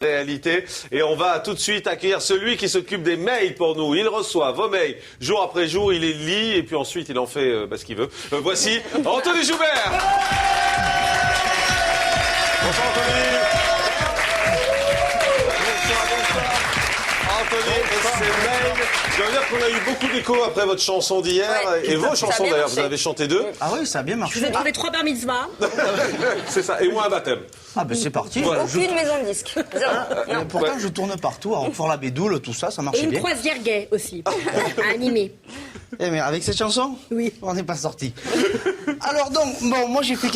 Réalité. Et on va tout de suite accueillir celui qui s'occupe des mails pour nous. Il reçoit vos mails jour après jour, il les lit et puis ensuite il en fait ce qu'il veut. Voici Anthony Joubert. Bonsoir Anthony. Anthony et ses mails. Je dois dire qu'on a eu beaucoup d'écho après votre chanson d'hier et vos chansons d'ailleurs. Vous en avez chanté 2. Ah oui, ça a bien marché. Je vous ai trouvé 3 bar mitzvahs. C'est ça, et moi un baptême. Ah ben c'est parti. Voilà. Aucune maison de disques. Zéro. Pourtant je tourne partout, à Roquefort-la-Bédoule, tout ça, ça Et marchait une bien. croisière gay aussi, à animer. Eh mais avec cette chanson, Oui. on n'est pas sorti. Alors donc, bon, moi j'ai fait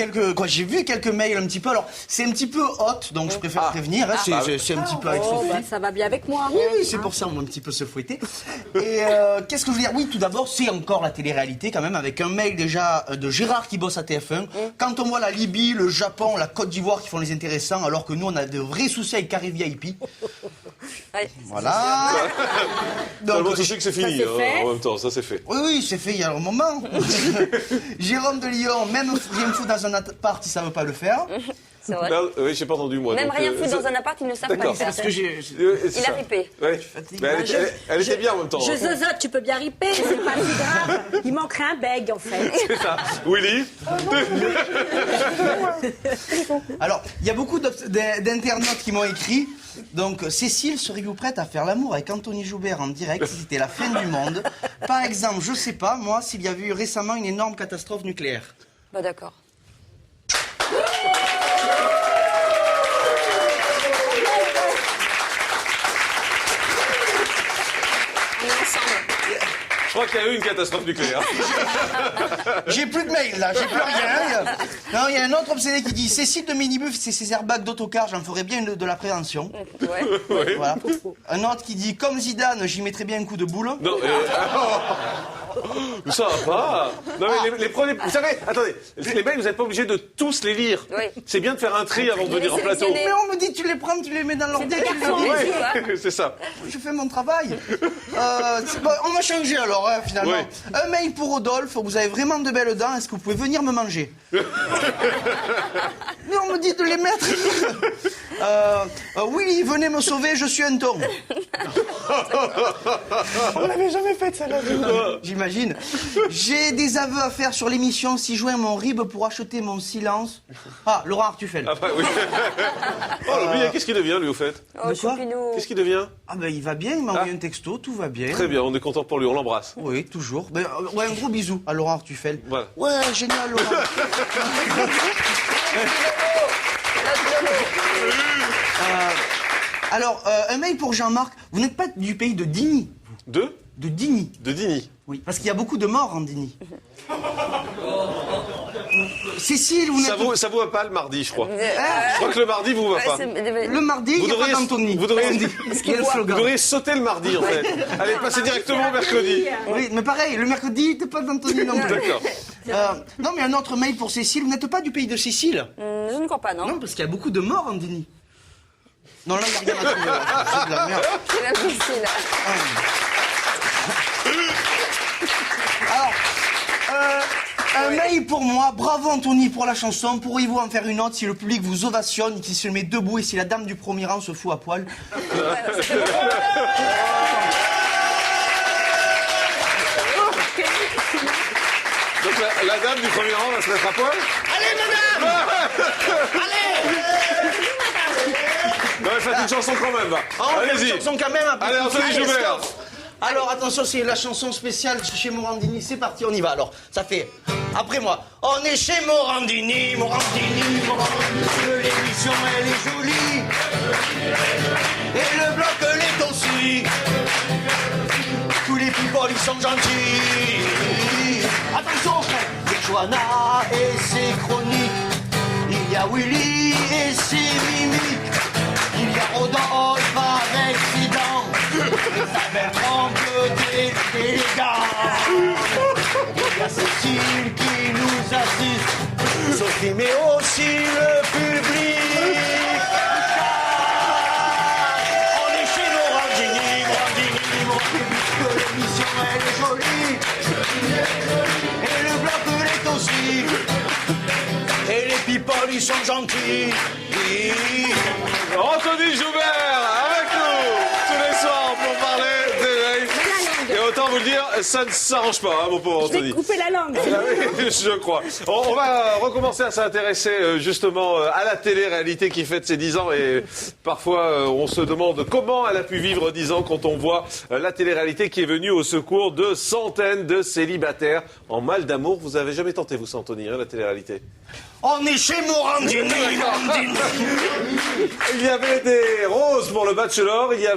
j'ai vu quelques mails un petit peu. Alors c'est un petit peu hot, donc je préfère prévenir. Hein, c'est un petit peu avec Oh, Sophie. bah, ça va bien avec moi. Oui, oui, c'est pour ça, on va un petit peu se fouetter. Et qu'est-ce que je veux dire? Oui, tout d'abord, c'est encore la télé-réalité quand même, avec un mail déjà de Gérard qui bosse à TF1. Quand on voit la Libye, le Japon, la Côte d'Ivoire qui font les intéressants, alors que nous, on a de vrais soucis avec Carré VIP. Ouais. Voilà. Donc, je sais que c'est fini c'est fait. en même temps, ça c'est fait. Oui, oui, c'est fait il y a un moment. Jérôme de Lyon, même rien foutre dans un appart, ils savent pas le faire. C'est vrai. Merde, oui, j'ai pas entendu moi. Même donc, rien foutre dans un appart, ils ne savent pas D'accord. le faire. Parce que Il a ripé. Ouais. Mais elle était bien en même temps. Je zozote, tu peux bien riper, c'est pas si grave. Il manquerait un beg en fait. C'est ça. Willy. Alors, il y a beaucoup d'internautes qui m'ont écrit. Donc, Cécile, seriez-vous prête à faire l'amour avec Anthony Joubert en direct si c'était la fin du monde? Par exemple, je sais pas, moi, s'il y avait eu récemment une énorme catastrophe nucléaire. Bah d'accord. On est ensemble. Je crois qu'il y a eu une catastrophe nucléaire. J'ai plus de mails, là, j'ai plus rien. Non, il y a un autre obsédé qui dit Cécile de Minibus, c'est ses airbags d'autocar, j'en ferais bien de la prévention. Ouais. Oui. Voilà. Un autre qui dit comme Zidane, j'y mettrais bien un coup de boule. Non, ça va pas. Non, mais les premiers. Vous savez, attendez, les mails, vous n'êtes pas obligé de tous les lire. Oui. C'est bien de faire un tri avant de Les venir en plateau. sélectionner. Mais on me dit tu les prends, tu les mets dans l'ordi, tu les garçons, lis. oui. Ouais, c'est ça. Je fais mon travail. Bon, on va changer alors, hein, finalement. Oui. Un mail pour Rodolphe, vous avez vraiment de belles dents, est-ce que vous pouvez venir me manger? Mais on me dit de les mettre. Willy, venez me sauver, je suis un thon. On l'avait jamais fait ça, là. J'imagine. J'ai des aveux à faire sur l'émission, si joint mon rib pour acheter mon silence. Ah, Laurent Artufel. Ah, bah, oui. Oh, lui, qu'est-ce qu'il devient, lui, au fait? Oh, De quoi Choupinou. Qu'est-ce qu'il devient? Ah ben il va bien, il m'a envoyé un texto, tout va bien. Très bien, on est content pour lui, on l'embrasse. Oui, toujours. Ben, ouais, un gros bisou à Laurent Artufel. Voilà. Ouais, génial, Laurent. Alors, un mail pour Jean-Marc. Vous n'êtes pas du pays de Digny? De Digny. Digny. Oui, parce qu'il y a beaucoup de morts en Digny. Cécile, vous n'êtes... Ça vous va pas le mardi, je crois. Je crois que le mardi vous va pas. Le mardi, il n'y a pas d'Anthony. Vous devriez Il y a le slogan. sauter le mardi, en fait. Allez, passer directement au mercredi. Oui, mais pareil, le mercredi, il n'y a pas d'Anthony non plus. D'accord. Non, mais un autre mail pour Cécile. Vous n'êtes pas du pays de Cécile? Je ne crois pas, non. Non, parce qu'il y a beaucoup de morts en Digny. Non, là, il n'y a rien à trouver. Là. C'est de la merde. C'est la piscine. Alors, un mail pour moi. Bravo Anthony pour la chanson. Pourriez-vous en faire une autre si le public vous ovationne, qui se met debout et si la dame du premier rang se fout à poil? Donc la dame du premier rang va se mettre à poil. Allez, madame! Allez! Non, mais faites une chanson quand même, va. Allez-y. Une chanson quand même. Après. Allez, Anthony Joubert. stop. Alors, attention, c'est la chanson spéciale chez Morandini. C'est parti, on y va. Alors, ça fait... Après moi. On est chez Morandini, Morandini, Morandini. L'émission, elle est jolie. Et le bloc l'est aussi. Tous les people, ils sont gentils. Attention, frère. Il y a Johanna et ses chroniques. Il y a Willy et ses mimiques. Il y a Rodolphe avec ses dents. Isabelle trempe des gars. Il y a Cécile qui nous assiste. Sophie, mais aussi le public. On est chez Morandini, Morandini, Morandini, puisque l'émission elle est jolie. Et le bloc l'est aussi. Et les people ils sont gentils. Anthony Joubert. ça ne s'arrange pas, hein, mon pauvre Je vais Anthony. couper la langue. Ah oui, je crois. On va recommencer à s'intéresser justement à la télé-réalité qui fête ses 10 ans et parfois on se demande comment elle a pu vivre 10 ans quand on voit la télé-réalité qui est venue au secours de centaines de célibataires en mal d'amour. Vous avez jamais tenté, vous, Anthony, hein, la télé-réalité? On est chez Morandini, Morandini. Il y avait des roses pour le bachelor, il y avait